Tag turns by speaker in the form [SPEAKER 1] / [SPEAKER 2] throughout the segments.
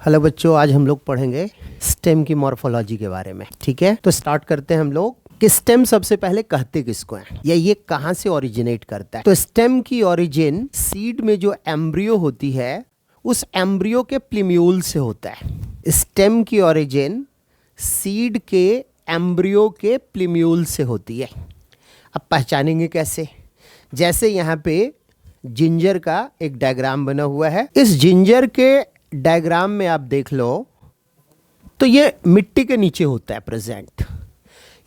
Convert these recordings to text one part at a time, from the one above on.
[SPEAKER 1] Hello बच्चों, आज हम लोग पढ़ेंगे स्टेम की मॉर्फोलॉजी के बारे में। ठीक है, तो स्टार्ट करते हैं हम लोग कि स्टेम सबसे पहले कहते किसको हैं या ये कहाँ से ओरिजिनेट करता है। तो स्टेम की ओरिजिन सीड में जो एम्ब्रियो होती है उस एम्ब्रियो के प्लीम्यूल से होता है। स्टेम की ओरिजिन सीड के एम्ब्रियो के प्लीम्यूल से होती है। अब पहचानेंगे कैसे? जैसे यहाँ पे जिंजर का एक डायग्राम बना हुआ है। इस जिंजर के डायग्राम में आप देख लो तो ये मिट्टी के नीचे होता है प्रेजेंट।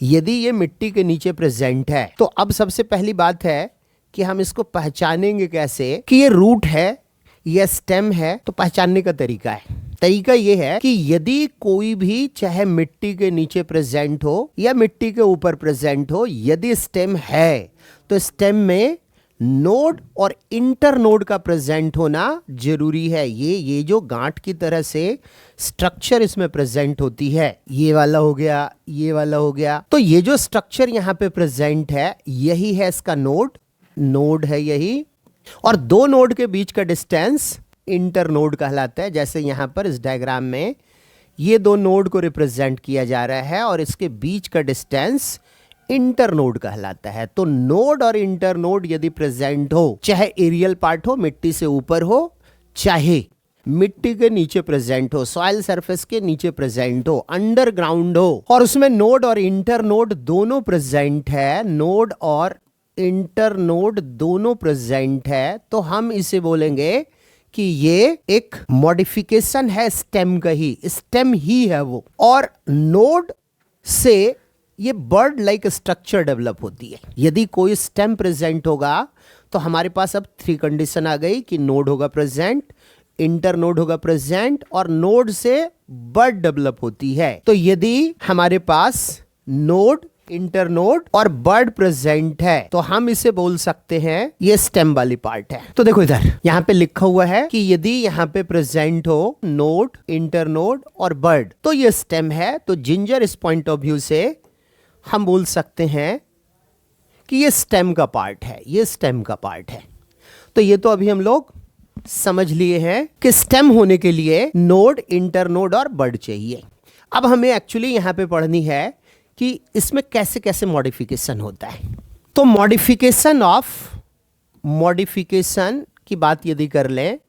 [SPEAKER 1] यदि ये मिट्टी के नीचे प्रेजेंट है तो अब सबसे पहली बात है कि हम इसको पहचानेंगे कैसे कि ये रूट है या स्टेम है। तो पहचानने का तरीका ये है कि यदि कोई भी चाहे मिट्टी के नीचे प्रेजेंट हो या मिट्टी के ऊपर प्रेजेंट हो, यदि स्टेम है तो स्टेम में नोड और इंटर नोड का प्रेजेंट होना जरूरी है। ये जो गांठ की तरह से स्ट्रक्चर इसमें प्रेजेंट होती है, ये वाला हो गया, ये वाला हो गया। तो ये जो स्ट्रक्चर यहाँ पे प्रेजेंट है यही है इसका नोड है यही। और दो नोड के बीच का डिस्टेंस इंटर नोड कहलाता है। जैसे यहाँ पर इस डायग्राम में ये दो नोड को रिप्रेजेंट किया जा रहा है और इसके बीच का डिस्टेंस इंटर नोड कहलाता है। तो नोड और इंटर नोड यदि प्रेजेंट हो, चाहे एरियल पार्ट हो, मिट्टी से ऊपर हो, चाहे मिट्टी के नीचे प्रेजेंट हो, सॉइल सरफेस के नीचे प्रेजेंट हो, अंडरग्राउंड हो, और उसमें नोड और इंटर नोड दोनों प्रेजेंट है, नोड और इंटर नोड दोनों प्रेजेंट है, तो हम इसे बोलेंगे कि ये एक मॉडिफिकेशन है स्टेम का ही। स्टेम ही है वो। और नोड से ये बर्ड लाइक स्ट्रक्चर डेवलप होती है। यदि कोई स्टेम प्रेजेंट होगा तो हमारे पास अब 3 कंडीशन आ गई कि नोड होगा प्रेजेंट, इंटर नोड होगा प्रेजेंट और नोड से बर्ड डेवलप होती है। तो यदि हमारे पास नोड, इंटर नोड और बर्ड प्रेजेंट है तो हम इसे बोल सकते हैं ये स्टेम वाली पार्ट है। तो देखो इधर यहाँ पे लिखा हुआ है कि यदि यहाँ पे प्रेजेंट हो नोड, इंटर नोड और बर्ड तो ये स्टेम है। तो जिंजर इस पॉइंट ऑफ व्यू से हम बोल सकते हैं कि ये स्टेम का पार्ट है, ये स्टेम का पार्ट है। तो ये तो अभी हम लोग समझ लिए हैं कि स्टेम होने के लिए नोड, इंटर नोड और बर्ड चाहिए। अब हमें एक्चुअली यहां पे पढ़नी है कि इसमें कैसे कैसे मॉडिफिकेशन होता है। तो मॉडिफिकेशन की बात यदि कर लें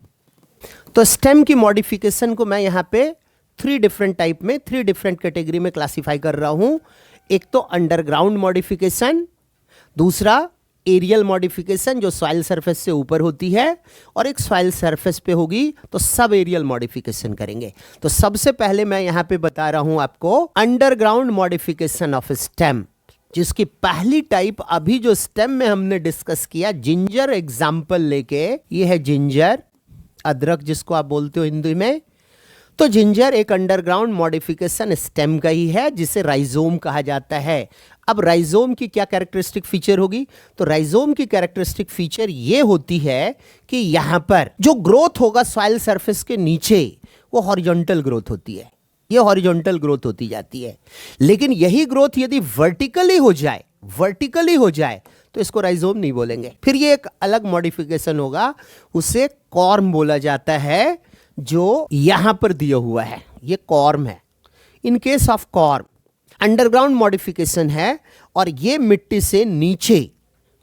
[SPEAKER 1] तो स्टेम की मॉडिफिकेशन को मैं यहां पे 3 डिफरेंट टाइप में, 3 डिफरेंट कैटेगरी में क्लासिफाई कर रहा हूं। एक तो अंडरग्राउंड मॉडिफिकेशन, दूसरा एरियल मॉडिफिकेशन जो सॉइल सरफेस से ऊपर होती है, और एक सॉइल सरफेस पे होगी तो सब एरियल मॉडिफिकेशन करेंगे। तो सबसे पहले मैं यहां पे बता रहा हूं आपको अंडरग्राउंड मॉडिफिकेशन ऑफ स्टेम, जिसकी पहली टाइप अभी जो स्टेम में हमने डिस्कस किया, जिंजर एग्जाम्पल लेके, ये है जिंजर, अदरक जिसको आप बोलते हो हिंदी में। तो जिंजर एक अंडरग्राउंड मॉडिफिकेशन स्टेम का ही है जिसे राइजोम कहा जाता है। अब राइजोम की क्या कैरेक्टरिस्टिक फीचर होगी? तो राइजोम की कैरेक्टरिस्टिक फीचर ये होती है कि यहां पर जो ग्रोथ होगा सॉइल सरफेस के नीचे वो हॉरिजॉन्टल ग्रोथ होती है, ये हॉरिजॉन्टल ग्रोथ होती जाती है। लेकिन यही ग्रोथ यदि वर्टिकली हो जाए तो इसको राइजोम नहीं बोलेंगे, फिर ये एक अलग मॉडिफिकेशन होगा, उसे कॉर्म बोला जाता है, जो यहां पर दिया हुआ है, ये कॉर्म है। In case of corm underground modification है और ये मिट्टी से नीचे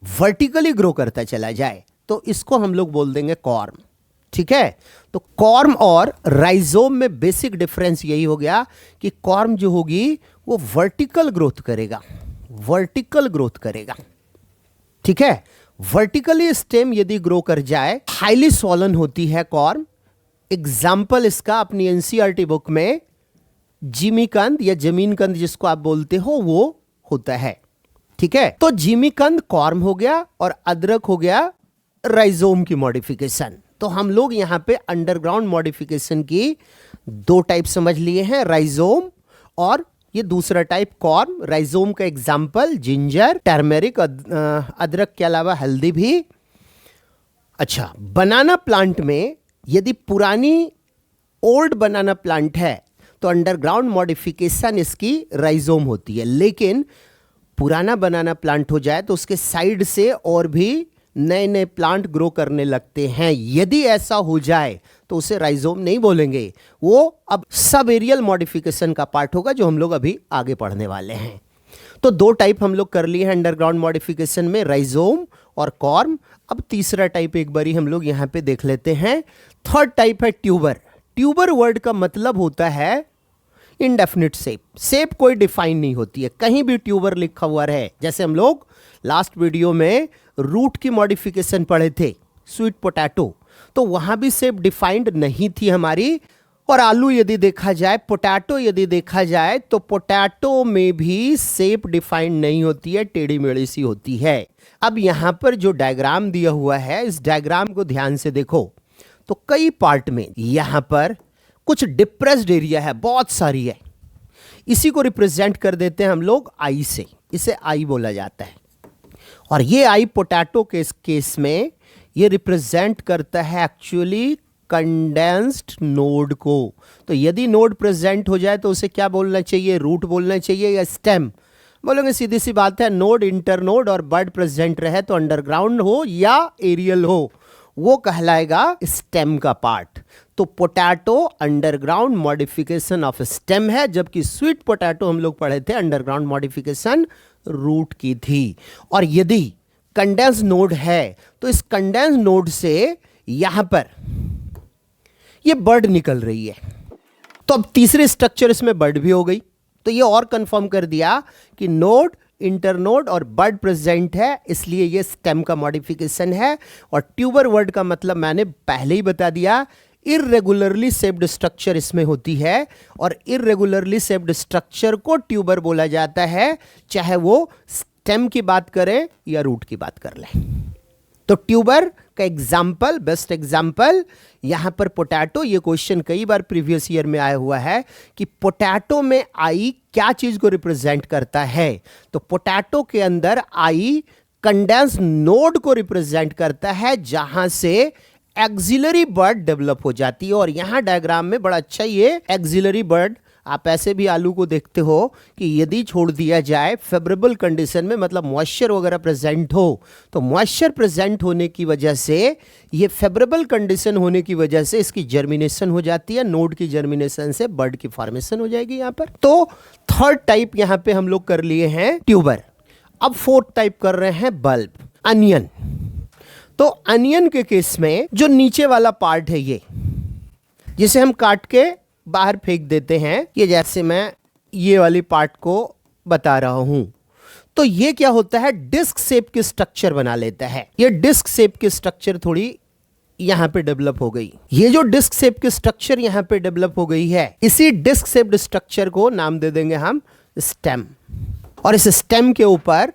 [SPEAKER 1] वर्टिकली ग्रो करता चला जाए तो इसको हम लोग बोल देंगे कॉर्म। ठीक है, तो कॉर्म और राइजोम में बेसिक डिफरेंस यही हो गया कि कॉर्म जो होगी वो वर्टिकल ग्रोथ करेगा। ठीक है, वर्टिकली स्टेम यदि ग्रो कर जाए, हाईली स्वॉलन होती है कॉर्म। एग्जाम्पल इसका अपनी एनसीईआरटी बुक में जिमीकंद या जमीनकंद जिसको आप बोलते हो वो होता है। ठीक है, तो जिमीकंद कॉर्म हो गया और अदरक हो गया राइजोम की मॉडिफिकेशन। तो हम लोग यहां पे अंडरग्राउंड मॉडिफिकेशन की 2 टाइप समझ लिए हैं, राइजोम और ये दूसरा टाइप कॉर्म। राइजोम का एग्जाम्पल जिंजर, टर्मेरिक, अदरक के अलावा हल्दी भी। अच्छा, बनाना प्लांट में यदि पुरानी ओल्ड बनाना प्लांट है तो अंडरग्राउंड मॉडिफिकेशन इसकी राइजोम होती है। लेकिन पुराना बनाना प्लांट हो जाए तो उसके साइड से और भी नए नए प्लांट ग्रो करने लगते हैं, यदि ऐसा हो जाए तो उसे राइजोम नहीं बोलेंगे, वो अब सब एरियल मॉडिफिकेशन का पार्ट होगा जो हम लोग अभी आगे पढ़ने वाले हैं। तो दो टाइप हम लोग कर लिए हैं अंडरग्राउंड मॉडिफिकेशन में, राइजोम और कॉर्म। अब तीसरा टाइप एक बारी हम लोग यहां पे देख लेते हैं। थर्ड टाइप है ट्यूबर। ट्यूबर वर्ड का मतलब होता है इनडेफिनिट शेप। शेप कोई डिफाइन नहीं होती है, कहीं भी ट्यूबर लिखा हुआ है। जैसे हम लोग लास्ट वीडियो में रूट की मॉडिफिकेशन पढ़े थे, स्वीट पोटैटो, तो वहां भी शेप डिफाइंड नहीं थी हमारी। और आलू यदि देखा जाए, पोटैटो यदि देखा जाए, तो पोटैटो में भी शेप डिफाइंड नहीं होती है, टेढ़ी मेढ़ी सी होती है। अब यहां पर जो डायग्राम दिया हुआ है, इस डायग्राम को ध्यान से देखो तो कई पार्ट में यहां पर कुछ डिप्रेस्ड एरिया है, बहुत सारी है। इसी को रिप्रेजेंट कर देते हैं हम लोग आई से, इसे आई बोला जाता है। और ये आई पोटैटो के केस में ये रिप्रेजेंट करता है एक्चुअली कंडेंस्ड नोड को। तो यदि नोड प्रेजेंट हो जाए तो उसे क्या बोलना चाहिए, रूट बोलना चाहिए या स्टेम बोलोगे? सीधी सी बात है, नोड, इंटरनोड और बड प्रेजेंट रहे तो अंडरग्राउंड हो या एरियल हो, वो कहलाएगा स्टेम का पार्ट। तो potato underground modification of stem है, जबकि स्वीट पोटैटो हम लोग पढ़े थे अंडरग्राउंड मॉडिफिकेशन रूट की थी। और यदि कंडेंस नोड है तो इस कंडेंस नोड से यहां पर ये बर्ड निकल रही है, तो अब तीसरे स्ट्रक्चर इसमें बर्ड भी हो गई। तो ये और कंफर्म कर दिया कि नोड, इंटरनोड और बर्ड प्रेजेंट है, इसलिए ये स्टेम का मॉडिफिकेशन है। और ट्यूबर वर्ड का मतलब मैंने पहले ही बता दिया, इर्रेगुलरली शेप्ड स्ट्रक्चर इसमें होती है, और इर्रेगुलरली शेप्ड स्ट्रक्चर को ट्यूबर बोला जाता है, चाहे वो स्टेम की बात करें या रूट की बात कर लें। तो ट्यूबर का एग्जाम्पल, बेस्ट एग्जाम्पल यहां पर पोटैटो। ये क्वेश्चन कई बार प्रीवियस ईयर में आया हुआ है कि पोटैटो में आई क्या चीज को रिप्रेजेंट करता है। तो पोटैटो के अंदर आई कंडेंस नोड को रिप्रेजेंट करता है, जहां से एक्सिलरी बर्ड डेवलप हो जाती है। और यहां डायग्राम में बड़ा अच्छा ये एक्सिलरी बर्ड, आप ऐसे भी आलू को देखते हो कि यदि छोड़ दिया जाए फेवरेबल कंडीशन में, मतलब मॉइस्चर वगैरह प्रेजेंट हो, तो मॉइस्चर प्रेजेंट होने की वजह से, ये फेवरेबल कंडीशन होने की वजह से इसकी जर्मिनेशन हो जाती है। नोड की जर्मिनेशन से बर्ड की फॉर्मेशन हो जाएगी यहां पर। तो थर्ड टाइप यहां पे हम लोग कर लिए हैं ट्यूबर। अब फोर्थ टाइप कर रहे हैं बल्ब, अनियन। तो अनियन के केस में जो नीचे वाला पार्ट है, ये जिसे हम काट के बाहर फेंक देते हैं, ये जैसे मैं ये वाली पार्ट को बता रहा हूं, तो ये क्या होता है, डिस्क शेप की स्ट्रक्चर बना लेता है। ये डिस्क शेप की स्ट्रक्चर थोड़ी यहां पे डेवलप हो गई। ये जो डिस्क शेप की स्ट्रक्चर यहां पे डेवलप हो गई है, इसी डिस्क शेप्ड स्ट्रक्चर को नाम दे देंगे हम स्टेम। और इस स्टेम के ऊपर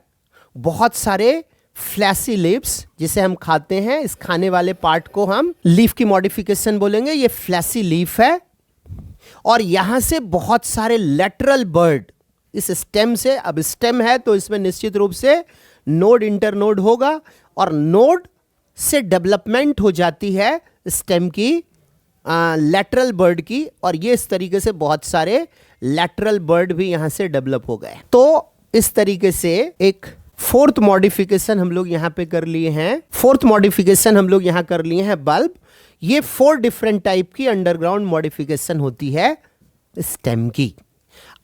[SPEAKER 1] बहुत सारे फ्लैसी लीव्स, जिसे हम खाते हैं, इस खाने वाले पार्ट को हम लीफ की मॉडिफिकेशन बोलेंगे। ये फ्लैसी लीफ है। और यहां से बहुत सारे लेटरल बर्ड इस स्टेम से, अब स्टेम है तो इसमें निश्चित रूप से नोड, इंटरनोड होगा, और नोड से डेवलपमेंट हो जाती है स्टेम की लेटरल बर्ड की। और ये इस तरीके से बहुत सारे लेटरल बर्ड भी यहां से डेवलप हो गए। तो इस तरीके से एक फोर्थ मॉडिफिकेशन हम लोग यहां पे कर लिए हैं। फोर्थ मॉडिफिकेशन हम लोग यहां कर लिए हैं बल्ब। ये 4 डिफरेंट टाइप की अंडरग्राउंड मॉडिफिकेशन होती है स्टेम की।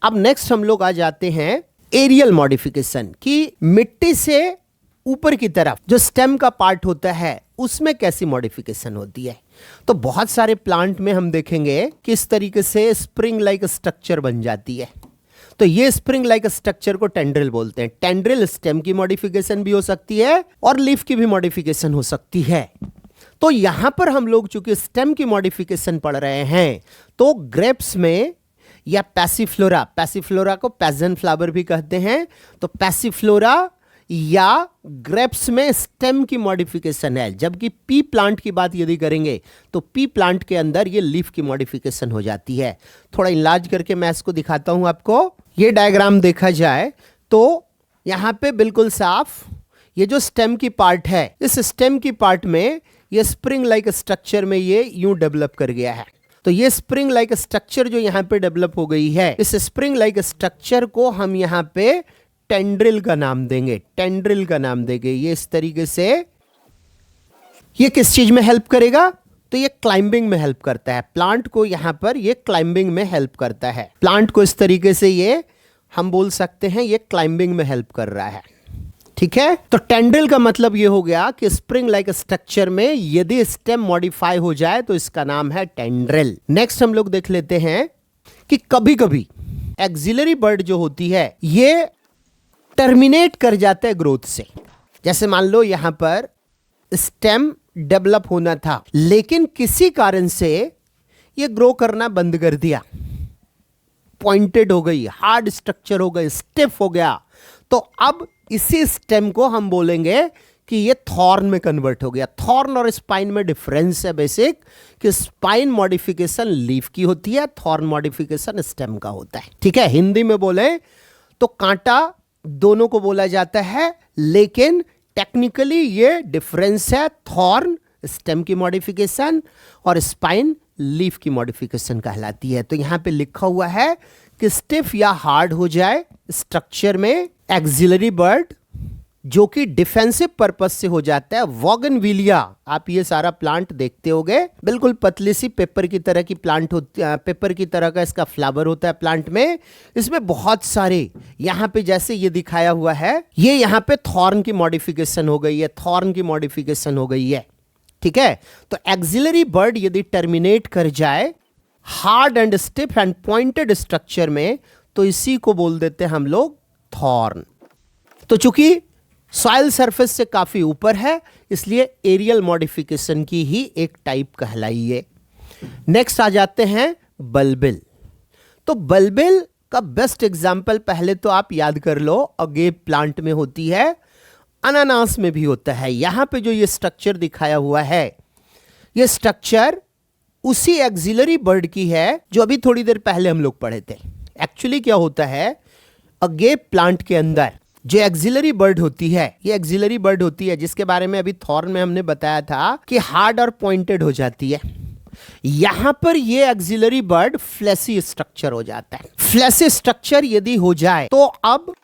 [SPEAKER 1] अब नेक्स्ट हम लोग आ जाते हैं एरियल मॉडिफिकेशन की। मिट्टी से ऊपर की तरफ जो स्टेम का पार्ट होता है, उसमें कैसी मॉडिफिकेशन होती है। तो बहुत सारे प्लांट में हम देखेंगे कि इस तरीके से स्प्रिंग लाइक स्ट्रक्चर बन जाती है। तो ये स्प्रिंग लाइक स्ट्रक्चर को टेंड्रिल बोलते हैं। टेंड्रिल स्टेम की मॉडिफिकेशन भी हो सकती है और लीफ की भी मॉडिफिकेशन हो सकती है। तो यहां पर हम लोग चूंकि स्टेम की मॉडिफिकेशन पढ़ रहे हैं, तो ग्रेप्स में या पैसिफ्लोरा, पैसिफ्लोरा को पैजन फ्लावर भी कहते हैं, तो पैसिफ्लोरा या ग्रेप्स में स्टेम की मॉडिफिकेशन है। जबकि पी प्लांट की बात यदि करेंगे तो पी प्लांट के अंदर ये लीफ की मॉडिफिकेशन हो जाती है। थोड़ा इलाज करके मैं इसको दिखाता हूं आपको। ये डायग्राम देखा जाए तो यहां पे बिल्कुल साफ ये जो स्टेम की पार्ट है, इस स्टेम की पार्ट में ये स्प्रिंग लाइक स्ट्रक्चर में ये यूं डेवलप कर गया है। तो ये स्प्रिंग लाइक स्ट्रक्चर जो यहां पे डेवलप हो गई है, इस स्प्रिंग लाइक स्ट्रक्चर को हम यहां पे टेंड्रिल का नाम देंगे। टेंड्रिल का नाम देंगे। ये इस तरीके से ये किस चीज में हेल्प करेगा? तो ये क्लाइंबिंग में हेल्प करता है। प्लांट को यहां पर ये क्लाइंबिंग में हेल्प करता है। प्लांट को इस तरीके से ये हम बोल सकते हैं ये क्लाइंबिंग में हेल्प कर रहा है। ठीक है, तो टेंड्रिल का मतलब ये हो गया कि स्प्रिंग लाइक स्ट्रक्चर में यदि स्टेम मॉडिफाई हो जाए तो इसका नाम है टेंड्रिल। नेक्स्ट हम लोग देख लेते हैं कि कभी कभी एक्सिलरी बर्ड जो होती है ये टर्मिनेट कर जाता है ग्रोथ से। जैसे मान लो यहां पर स्टेम डेवलप होना था लेकिन किसी कारण से ये ग्रो करना बंद कर दिया, पॉइंटेड हो गई, हार्ड स्ट्रक्चर हो गई, स्टिफ हो गया, तो अब इसी स्टेम को हम बोलेंगे कि ये थॉर्न में कन्वर्ट हो गया। थॉर्न और स्पाइन में डिफरेंस है बेसिक, कि स्पाइन मॉडिफिकेशन लीफ की होती है, थॉर्न मॉडिफिकेशन स्टेम का होता है। ठीक है, हिंदी में बोले तो कांटा दोनों को बोला जाता है, लेकिन टेक्निकली ये डिफरेंस है, थॉर्न स्टेम की मॉडिफिकेशन और स्पाइन लीफ की मॉडिफिकेशन कहलाती है। तो यहां पे लिखा हुआ है कि स्टिफ या हार्ड हो जाए स्ट्रक्चर में एक्सिलरी बर्ड, जो कि डिफेंसिव पर्पस से हो जाता है। वॉगनविलिया, आप ये सारा प्लांट देखते होगे, बिल्कुल पतली सी पेपर की तरह की प्लांट होती है, पेपर की तरह का इसका फ्लावर होता है प्लांट में। इसमें बहुत सारे, यहाँ पे जैसे ये दिखाया हुआ है, ये यहाँ पे थॉर्न की मॉडिफिकेशन हो गई है, थॉर्न की मॉडिफिकेशन हो गई है। ठीक है, तो एक्सिलरी बर्ड यदि टर्मिनेट कर जाए hard and stiff and pointed structure में, तो इसी को बोल देते हैं हम लोग थॉर्न। तो चूंकि सॉइल सरफेस से काफी ऊपर है, इसलिए एरियल मॉडिफिकेशन की ही एक टाइप कहलाई है। नेक्स्ट आ जाते हैं बल्बिल। तो बल्बिल का बेस्ट एग्जांपल पहले तो आप याद कर लो, अगेप प्लांट में होती है, अनानास में भी होता है। यहां पे जो ये स्ट्रक्चर दिखाया हुआ है, ये स्ट्रक्चर उसी एक्सिलरी बर्ड की है जो अभी थोड़ी देर पहले हम लोग पढ़े थे। एक्चुअली क्या होता है, अगेप प्लांट के अंदर जो एक्सिलरी बर्ड होती है, ये एक्सिलरी बर्ड होती है जिसके बारे में अभी थॉर्न में हमने बताया था कि हार्ड और पॉइंटेड हो जाती है। यहां पर ये एक्सिलरी बर्ड फ्लैसी स्ट्रक्चर हो जाता है। फ्लैसी स्ट्रक्चर यदि हो जाए तो अब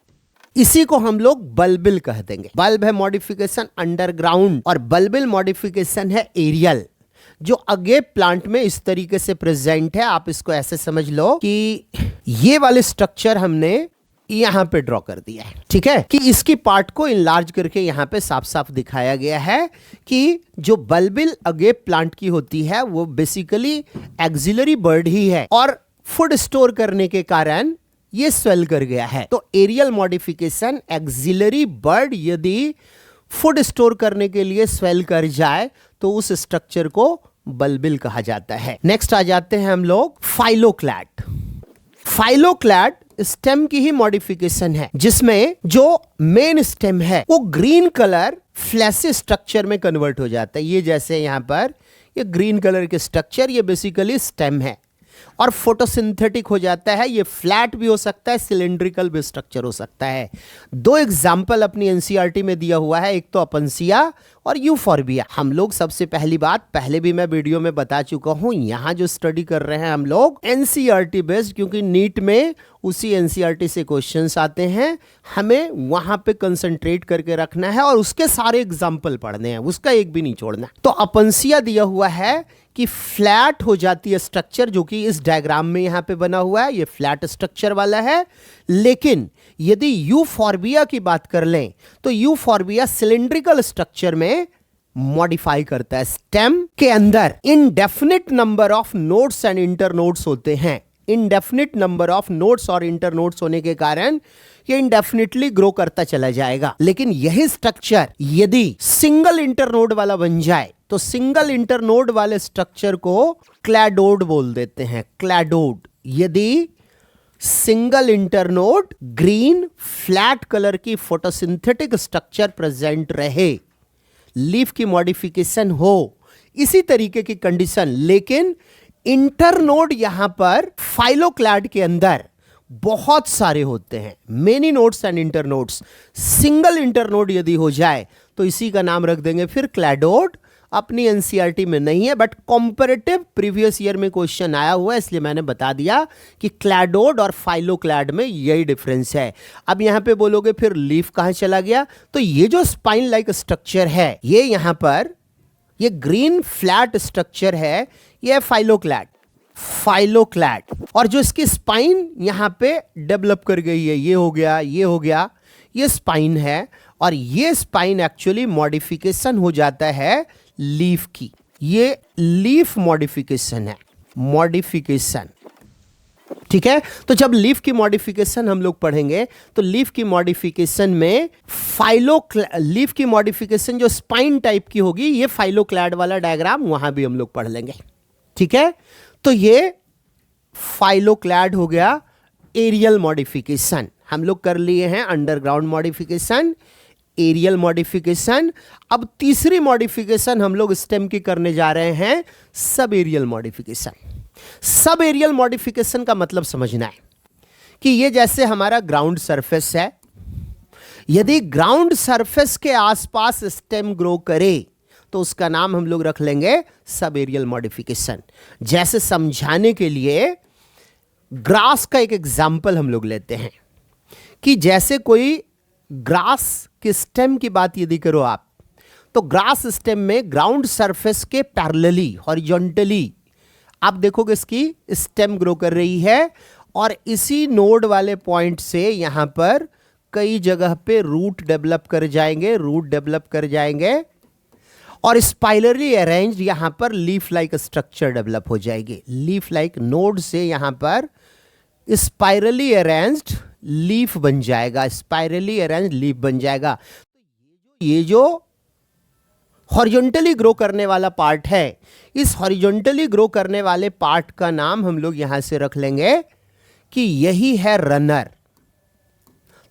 [SPEAKER 1] इसी को हम लोग बल्बिल कह देंगे। बल्ब है मॉडिफिकेशन अंडरग्राउंड और बल्बिल मॉडिफिकेशन है एरियल, जो अगेप प्लांट में इस तरीके से प्रेजेंट है। आप इसको ऐसे समझ लो कि ये वाले स्ट्रक्चर हमने यहां पे ड्रॉ कर दिया है। ठीक है, कि इसकी पार्ट को इनलार्ज करके यहां पे साफ साफ दिखाया गया है कि जो बल्बिल अगेप प्लांट की होती है वो बेसिकली एक्सिलरी बर्ड ही है और फूड स्टोर करने के कारण ये स्वेल कर गया है। तो एरियल मॉडिफिकेशन, एक्सिलरी बर्ड यदि फूड स्टोर करने के लिए स्वेल कर जाए तो उस स्ट्रक्चर को बल्बिल कहा जाता है। नेक्स्ट आ जाते हैं हम लोग फाइलोक्लैड। फाइलोक्लैड स्टेम की ही मॉडिफिकेशन है, जिसमें जो मेन स्टेम है वो ग्रीन कलर फ्लैशी स्ट्रक्चर में कन्वर्ट हो जाता है। ये जैसे यहां पर ये ग्रीन कलर के स्ट्रक्चर, ये बेसिकली स्टेम है और फोटोसिंथेटिक हो जाता है। ये फ्लैट भी हो सकता है, सिलेंड्रिकल भी स्ट्रक्चर हो सकता है। दो एग्जाम्पल अपनी एनसीईआरटी में दिया हुआ है, एक तो अपनसिया और यूफॉर्बिया। हम लोग सबसे पहली बात, पहले भी मैं वीडियो में बता चुका हूं, यहां जो स्टडी कर रहे हैं हम लोग एनसीईआरटी बेस्ड, क्योंकि नीट में उसी एनसीईआरटी से क्वेश्चंस आते हैं। हमें वहां पे कंसंट्रेट करके रखना है और उसके सारे एग्जाम्पल पढ़ने हैं, उसका एक भी नहीं छोड़ना। तो अपनसिया दिया हुआ है कि फ्लैट हो जाती है स्ट्रक्चर, जो कि इस डायग्राम में यहां पे बना हुआ है, ये फ्लैट स्ट्रक्चर वाला है। लेकिन यदि यूफॉर्बिया की बात कर लें तो यूफॉर्बिया सिलेंड्रिकल स्ट्रक्चर में मॉडिफाई करता है। स्टेम के अंदर indefinite number of nodes and internodes होते हैं। इनडेफिनिट नंबर ऑफ नोड्स और इंटरनोड्स होने के कारण ये इंडेफिनिटली ग्रो करता चला जाएगा। लेकिन यही स्ट्रक्चर यदि सिंगल इंटरनोड वाला बन जाए तो सिंगल इंटरनोड वाले स्ट्रक्चर को क्लैडोड बोल देते हैं। क्लैडोड, यदि single internode green flat colour की फोटोसिंथेटिक स्ट्रक्चर प्रेजेंट रहे, लीफ की मॉडिफिकेशन हो, इसी तरीके की कंडीशन, लेकिन इंटरनोड यहां पर फाइलोक्लैड के अंदर बहुत सारे होते हैं, many nodes and internodes. Single internode यदि हो जाए तो इसी का नाम रख देंगे फिर क्लैडोड। अपनी एनसीईआरटी में नहीं है, बट कॉम्पैरेटिव प्रीवियस ईयर में क्वेश्चन आया हुआ है, इसलिए मैंने बता दिया कि क्लैडोड और फाइलोक्लैड में यही डिफरेंस है। अब यहां पे बोलोगे फिर लीफ कहां चला गया, तो ये जो स्पाइन लाइक स्ट्रक्चर है, ये यहां पर ये ग्रीन फ्लैट स्ट्रक्चर है, ये फाइलोक्लैड, फाइलोक्लैड। और जो इसकी स्पाइन यहां पे डेवलप कर गई है, ये हो गया, ये हो गया, ये स्पाइन है। और ये स्पाइन एक्चुअली मॉडिफिकेशन हो जाता है लीफ की, ये लीफ मॉडिफिकेशन है, मॉडिफिकेशन, ठीक है। तो जब लीफ की मॉडिफिकेशन हम लोग पढ़ेंगे तो लीफ की मॉडिफिकेशन में लीफ की मॉडिफिकेशन जो स्पाइन टाइप की होगी, ये फाइलोक्लैड वाला डायग्राम वहां भी हम लोग पढ़ लेंगे, ठीक है। तो ये फाइलोक्लैड हो गया, एरियल मॉडिफिकेशन हम लोग कर लिए हैं, अंडरग्राउंड मॉडिफिकेशन, एरियल मॉडिफिकेशन। अब तीसरी मॉडिफिकेशन हम लोग स्टेम की करने जा रहे हैं, subaerial modification. Subaerial modification का मतलब समझना है कि ये जैसे हमारा ग्राउंड सरफेस है, यदि ग्राउंड सरफेस के आसपास स्टेम ग्रो करे तो उसका नाम हम लोग रख लेंगे सब एरियल मॉडिफिकेशन। जैसे समझाने के लिए ग्रास का एक एग्जाम्पल हम लोग लेते हैं कि जैसे कोई ग्रास के स्टेम की बात यदि करो आप, तो ग्रास स्टेम में ग्राउंड सरफेस के पैरेलली, हॉरिजॉन्टली आप देखोगे इसकी स्टेम ग्रो कर रही है, और इसी नोड वाले पॉइंट से यहां पर कई जगह पे रूट डेवलप कर जाएंगे, रूट डेवलप कर जाएंगे, और स्पाइरली अरेंज्ड यहां पर लीफ लाइक स्ट्रक्चर डेवलप हो जाएगी। लीफ लाइक नोड से यहां पर स्पाइरली अरेंज्ड लीफ बन जाएगा, स्पाइरली अरेंज्ड लीफ बन जाएगा। ये जो हॉरिजॉन्टली ग्रो करने वाला पार्ट है, इस हॉरिजॉन्टली ग्रो करने वाले पार्ट का नाम हम लोग यहां से रख लेंगे कि यही है रनर।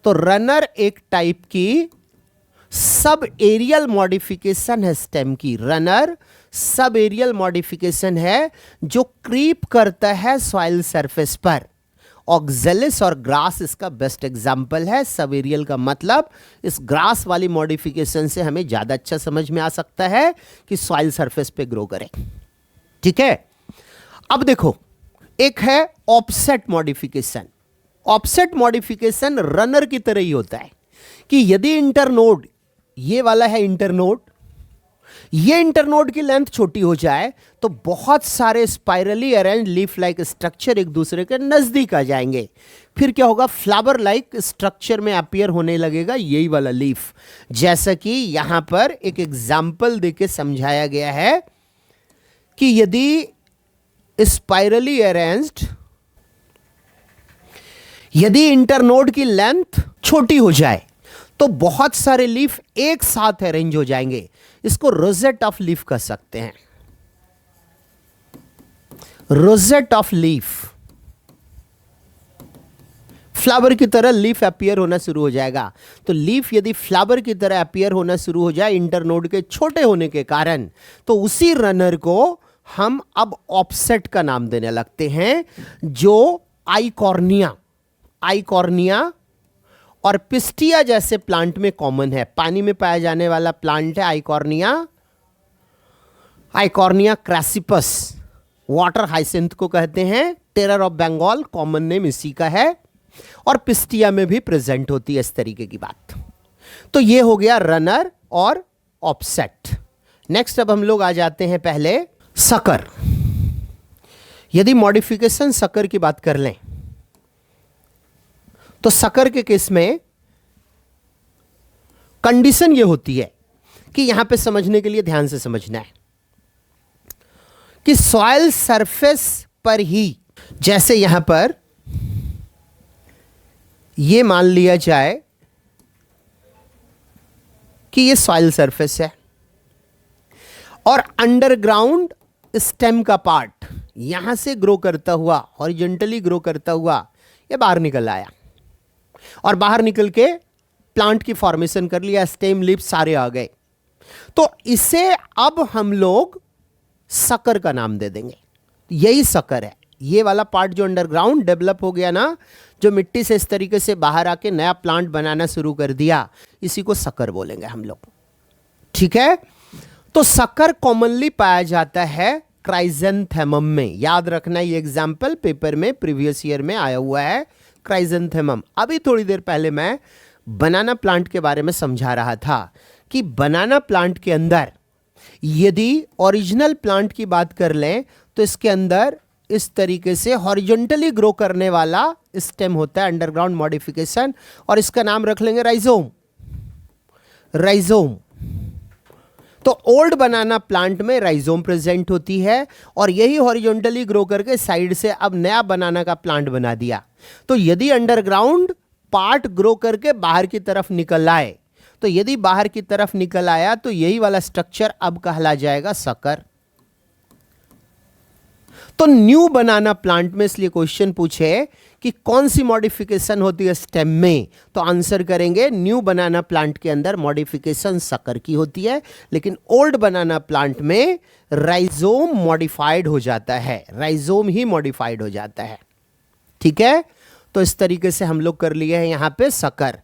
[SPEAKER 1] तो रनर एक टाइप की सब एरियल मॉडिफिकेशन है स्टेम की। रनर सब एरियल मॉडिफिकेशन है जो क्रीप करता है सॉइल सरफेस पर। ऑक्जेलिस और ग्रास इसका बेस्ट एग्जाम्पल है। सब एरियल का मतलब इस ग्रास वाली मॉडिफिकेशन से हमें ज्यादा अच्छा समझ में आ सकता है कि सॉइल सरफेस पे ग्रो करे, ठीक है। अब देखो, एक है offset modification. Offset modification runner की तरह ही होता है कि यदि इंटरनोड, ये वाला है इंटरनोड, ये इंटरनोड की लेंथ छोटी हो जाए तो बहुत सारे spirally arrange leaf like structure एक दूसरे के नजदीक आ जाएंगे। फिर क्या होगा, फ्लावर लाइक स्ट्रक्चर में अपीयर होने लगेगा यही वाला लीफ। जैसा कि यहां पर एक एग्जाम्पल देके समझाया गया है कि यदि स्पाइरली अरेंज्ड, यदि इंटरनोड की लेंथ छोटी हो जाए तो बहुत सारे लीफ एक साथ अरेंज हो जाएंगे। इसको रोजेट ऑफ लीफ कह सकते हैं, रोजेट ऑफ लीफ। फ्लावर की तरह लीफ अपीयर होना शुरू हो जाएगा। तो लीफ यदि फ्लावर की तरह अपीयर होना शुरू हो जाए इंटरनोड के छोटे होने के कारण, तो उसी रनर को हम अब ऑफसेट का नाम देने लगते हैं, जो आइकॉर्निया, आइकॉर्निया और पिस्टिया जैसे प्लांट में कॉमन है। पानी में पाया जाने वाला प्लांट है eichhornia, eichhornia crassipes. Water hyacinth को कहते हैं, terror of Bengal common name इसी का है, और पिस्टिया में भी प्रेजेंट होती है इस तरीके की बात। तो ये हो गया रनर और ऑफसेट। नेक्स्ट अब हम लोग आ जाते हैं पहले सकर। यदि मॉडिफिकेशन सकर की बात कर लें तो सकर के केस में कंडीशन यह होती है कि यहां पे समझने के लिए ध्यान से समझना है कि सॉइल सरफेस पर ही, जैसे यहां पर यह मान लिया जाए कि यह सॉइल सरफेस है और अंडरग्राउंड स्टेम का पार्ट यहां से ग्रो करता हुआ, हॉरिजॉन्टली ग्रो करता हुआ यह बाहर निकल आया और बाहर निकल के प्लांट की फॉर्मेशन कर लिया, स्टेम लीफ सारे आ गए। तो इसे अब हम लोग सकर का नाम दे देंगे। यही सकर है, ये वाला पार्ट जो अंडरग्राउंड डेवलप हो गया ना, जो मिट्टी से इस तरीके से बाहर आके नया प्लांट बनाना शुरू कर दिया, इसी को सकर बोलेंगे हम लोग, ठीक है। तो सकर कॉमनली पाया जाता है क्राइजेंथेमम में। याद रखना, ये एग्जाम्पल पेपर में प्रीवियस ईयर में आया हुआ है, क्राइजेंथेमम। अभी थोड़ी देर पहले मैं बनाना प्लांट के बारे में समझा रहा था कि बनाना प्लांट के अंदर यदि ओरिजिनल प्लांट की बात कर लें तो इसके अंदर इस तरीके से हॉरिजॉन्टली ग्रो करने वाला स्टेम होता है, अंडरग्राउंड मॉडिफिकेशन, और इसका नाम रख लेंगे राइजोम। राइजोम। तो ओल्ड बनाना प्लांट में राइजोम प्रेजेंट होती है और यही हॉरिजॉन्टली ग्रो करके साइड से अब नया बनाना का प्लांट बना दिया। तो यदि अंडरग्राउंड पार्ट ग्रो करके बाहर की तरफ निकल आए, तो यदि बाहर की तरफ निकल आया तो यही वाला स्ट्रक्चर अब कहला जाएगा सकर। तो न्यू बनाना प्लांट में इसलिए क्वेश्चन पूछे कि कौन सी मॉडिफिकेशन होती है स्टेम में, तो आंसर करेंगे न्यू बनाना प्लांट के अंदर मॉडिफिकेशन सकर की होती है, लेकिन ओल्ड बनाना प्लांट में राइजोम मॉडिफाइड हो जाता है, राइजोम ही मॉडिफाइड हो जाता है। ठीक है, तो इस तरीके से हम लोग कर लिए हैं यहां पे सकर।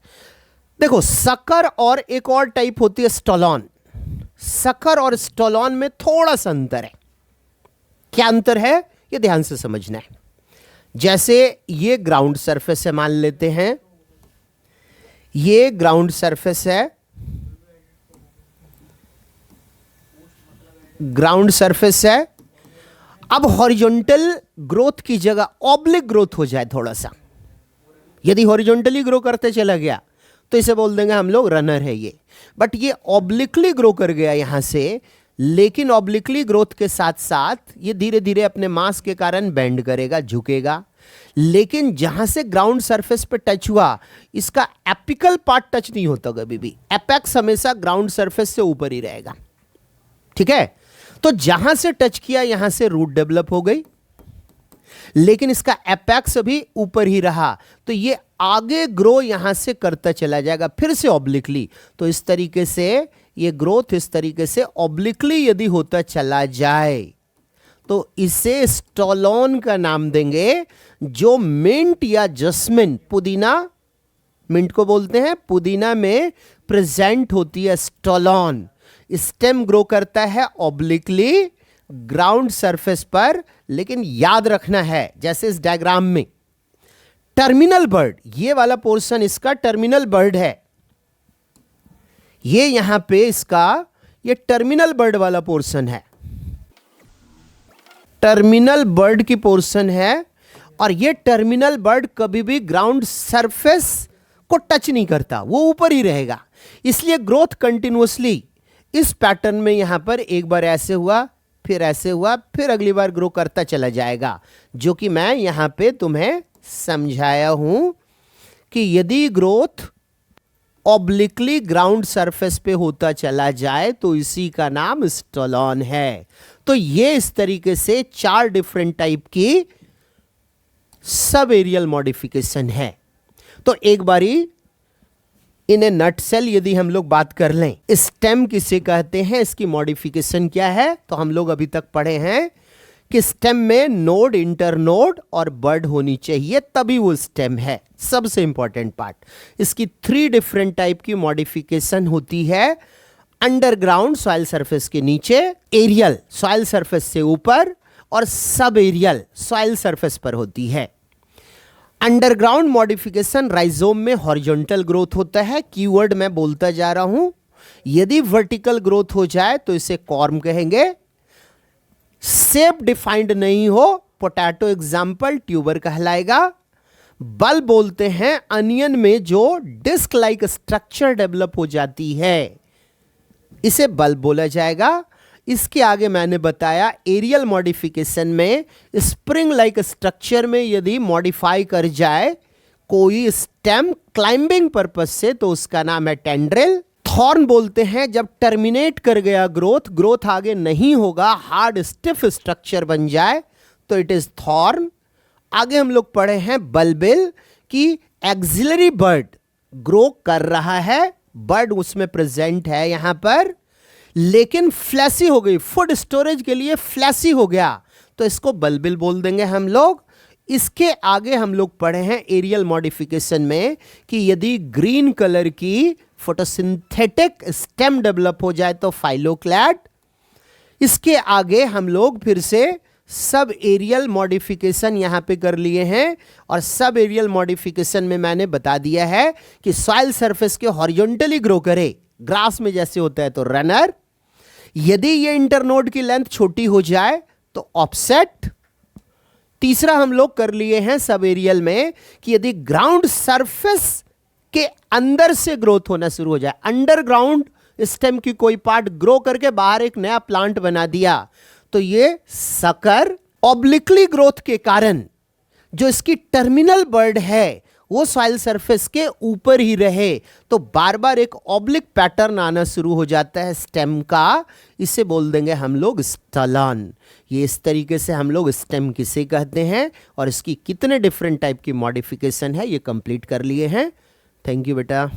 [SPEAKER 1] देखो सकर और एक और टाइप होती है स्टोलॉन। सकर और स्टोलॉन में थोड़ा सा अंतर है। क्या अंतर है ये ध्यान से समझना है। जैसे ये ग्राउंड सरफेस है, मान लेते हैं ये ग्राउंड सरफेस है, ग्राउंड सरफेस है। अब हॉरिजॉन्टल ग्रोथ की जगह ऑब्लिक ग्रोथ हो जाए थोड़ा सा, यदि हॉरिजॉन्टली ग्रो करते चला गया तो इसे बोल देंगे हम लोग रनर है ये। बट ये ऑब्लिकली ग्रो कर गया यहां से, लेकिन ऑब्लिकली ग्रोथ के साथ साथ ये धीरे धीरे अपने मास के कारण बेंड करेगा, झुकेगा, लेकिन जहां से ग्राउंड सरफेस पे टच हुआ इसका एपिकल पार्ट टच नहीं होता कभी भी। एपेक्स हमेशा ग्राउंड सरफेस से ऊपर ही रहेगा। ठीक है, तो जहां से टच किया यहां से रूट डेवलप हो गई, लेकिन इसका एपेक्स भी ऊपर ही रहा, तो ये आगे ग्रो यहां से करता चला जाएगा फिर से ऑब्लिकली। तो इस तरीके से ये ग्रोथ इस तरीके से ऑब्लिकली यदि होता चला जाए तो इसे स्टोलॉन का नाम देंगे। जो मिंट या जस्मिन, पुदीना, मिंट को बोलते हैं, पुदीना में प्रेजेंट होती है स्टोलॉन। स्टेम ग्रो करता है ऑब्लिकली ग्राउंड सरफेस पर, लेकिन याद रखना है जैसे इस डायग्राम में टर्मिनल बर्ड, ये वाला पोर्शन इसका टर्मिनल बर्ड है, ये यहां पे इसका ये टर्मिनल बर्ड वाला पोर्शन है, टर्मिनल बर्ड की पोर्शन है, और ये टर्मिनल बर्ड कभी भी ग्राउंड सरफेस को टच नहीं करता, वो ऊपर ही रहेगा। इसलिए ग्रोथ कंटिन्यूअसली इस पैटर्न में यहां पर एक बार ऐसे हुआ, फिर ऐसे हुआ, फिर अगली बार ग्रो करता चला जाएगा, जो कि मैं यहां पे तुम्हें समझाया हूं कि यदि ग्रोथ ऑब्लिकली ग्राउंड सरफेस पे होता चला जाए तो इसी का नाम स्टोलॉन है। तो ये इस तरीके से 4 डिफरेंट टाइप की सब एरियल मॉडिफिकेशन है। तो एक बारी इन ए नटसेल यदि हम लोग बात कर लें, स्टेम किसे कहते हैं, इसकी मॉडिफिकेशन क्या है, तो हम लोग अभी तक पढ़े हैं कि स्टेम में नोड, इंटरनोड और बड होनी चाहिए, तभी वो स्टेम है। सबसे इंपॉर्टेंट पार्ट, इसकी 3 डिफरेंट टाइप की मॉडिफिकेशन होती है। अंडरग्राउंड सॉइल सरफेस के नीचे, एरियल सॉइल सरफेस से ऊपर, और सब एरियल सॉइल सरफेस पर होती है। अंडरग्राउंड मॉडिफिकेशन राइजोम में हॉरिजॉन्टल ग्रोथ होता है, कीवर्ड मैं बोलता जा रहा हूं। यदि वर्टिकल ग्रोथ हो जाए तो इसे कॉर्म कहेंगे। शेप डिफाइंड नहीं हो, पोटैटो एग्जाम्पल ट्यूबर कहलाएगा। बल्ब बोलते हैं अनियन में जो डिस्क लाइक स्ट्रक्चर डेवलप हो जाती है, इसे बल्ब बोला जाएगा। इसके आगे मैंने बताया एरियल मॉडिफिकेशन में स्प्रिंग लाइक स्ट्रक्चर में यदि मॉडिफाई कर जाए कोई स्टेम क्लाइंबिंग पर्पस से, तो उसका नाम है टेंड्रिल। थॉर्न बोलते हैं जब टर्मिनेट कर गया ग्रोथ, ग्रोथ आगे नहीं होगा, हार्ड स्टिफ स्ट्रक्चर बन जाए, तो इट इज थॉर्न। आगे हम लोग पढ़े हैं बल्बिल कि एक्सिलरी बर्ड ग्रो कर रहा है, बर्ड उसमें प्रेजेंट है यहां पर, लेकिन फ्लैसी हो गई, फूड स्टोरेज के लिए फ्लैसी हो गया, तो इसको बल्बिल बोल देंगे हम लोग। इसके आगे हम लोग पढ़े हैं एरियल मॉडिफिकेशन में कि यदि ग्रीन कलर की फोटोसिंथेटिक स्टेम डेवलप हो जाए तो फाइलोक्लैड। इसके आगे हम लोग फिर से सब एरियल मॉडिफिकेशन यहां पे कर लिए हैं, और सब एरियल मॉडिफिकेशन में मैंने बता दिया है कि सॉइल सरफेस के हॉरिजॉन्टली ग्रो करे, ग्रास में जैसे होता है तो रनर, यदि ये इंटरनोड की लेंथ छोटी हो जाए तो ऑफसेट। तीसरा हम लोग कर लिए हैं सब एरियल में कि यदि ग्राउंड सरफेस के अंदर से ग्रोथ होना शुरू हो जाए, अंडरग्राउंड स्टेम की कोई पार्ट ग्रो करके बाहर एक नया प्लांट बना दिया, तो ये सकर ऑब्लिकली ग्रोथ के कारण जो इसकी टर्मिनल बर्ड है वो सॉइल सरफेस के ऊपर ही रहे, तो बार बार एक ऑब्लिक पैटर्न आना शुरू हो जाता है स्टेम का। इसे बोल देंगे हम लोग स्टलन। ये इस तरीके से हम लोग स्टेम किसे कहते हैं और इसकी कितने डिफरेंट टाइप की मॉडिफिकेशन है ये कंप्लीट कर लिए हैं। थैंक यू बेटा।